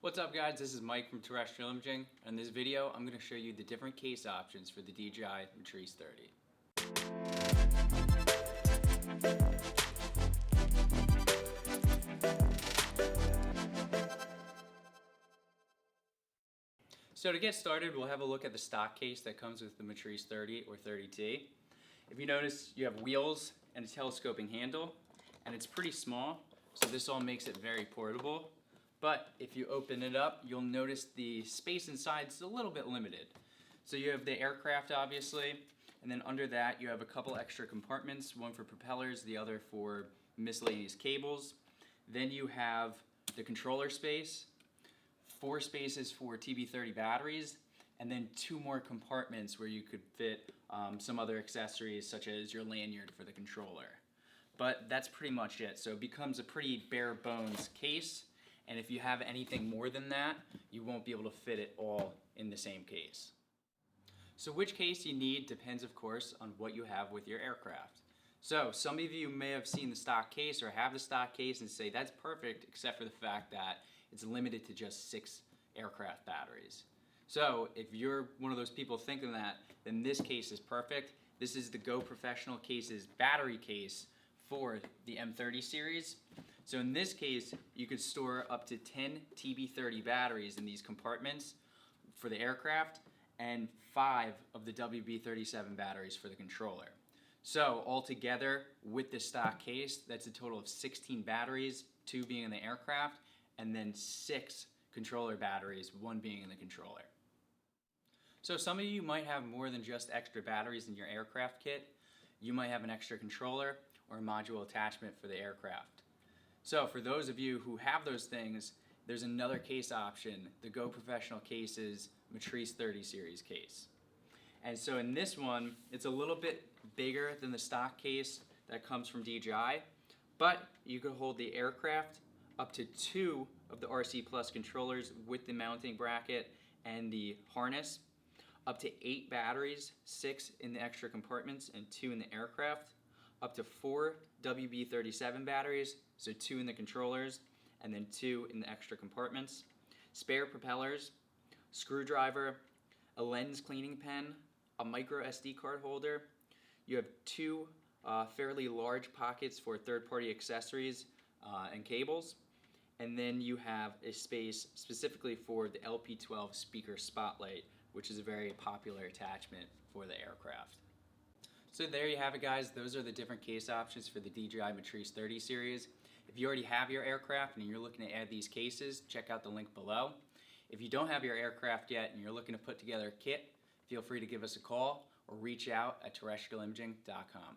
What's up guys, this is Mike from Terrestrial Imaging. In this video, I'm going to show you the different case options for the DJI Matrice 30. So to get started, we'll have a look at the stock case that comes with the Matrice 30 or 30T. If you notice, you have wheels and a telescoping handle, and it's pretty small, so this all makes it very portable. But if you open it up, you'll notice the space inside is a little bit limited. So you have the aircraft, obviously, and then under that you have a couple extra compartments, one for propellers, the other for miscellaneous cables. Then you have the controller space, 4 spaces for TB30 batteries, and then 2 more compartments where you could fit some other accessories such as your lanyard for the controller. But that's pretty much it. So it becomes a pretty bare bones case. And if you have anything more than that, you won't be able to fit it all in the same case. So which case you need depends, of course, on what you have with your aircraft. So some of you may have seen the stock case or have the stock case and say that's perfect, except for the fact that it's limited to just 6 aircraft batteries. So if you're one of those people thinking that, then this case is perfect. This is the Go Professional Case's battery case for the M30 series. So in this case, you could store up to 10 TB30 batteries in these compartments for the aircraft and 5 of the WB37 batteries for the controller. So altogether, with this stock case, that's a total of 16 batteries, 2 being in the aircraft, and then 6 controller batteries, 1 being in the controller. So some of you might have more than just extra batteries in your aircraft kit. You might have an extra controller or a module attachment for the aircraft. So for those of you who have those things, there's another case option, the Go Professional Case's Matrice 30 series case. And so in this one, it's a little bit bigger than the stock case that comes from DJI, but you can hold the aircraft up to 2 of the RC Plus controllers with the mounting bracket and the harness, up to 8 batteries, 6 in the extra compartments and 2 in the aircraft, up to 4 WB37 batteries, so 2 in the controllers and then 2 in the extra compartments, spare propellers, screwdriver, a lens cleaning pen, a micro SD card holder. You have 2 fairly large pockets for third-party accessories and cables, and then you have a space specifically for the LP12 speaker spotlight, which is a very popular attachment for the aircraft. So there you have it guys, those are the different case options for the DJI Matrice 30 series. If you already have your aircraft and you're looking to add these cases, check out the link below. If you don't have your aircraft yet and you're looking to put together a kit, feel free to give us a call or reach out at terrestrialimaging.com.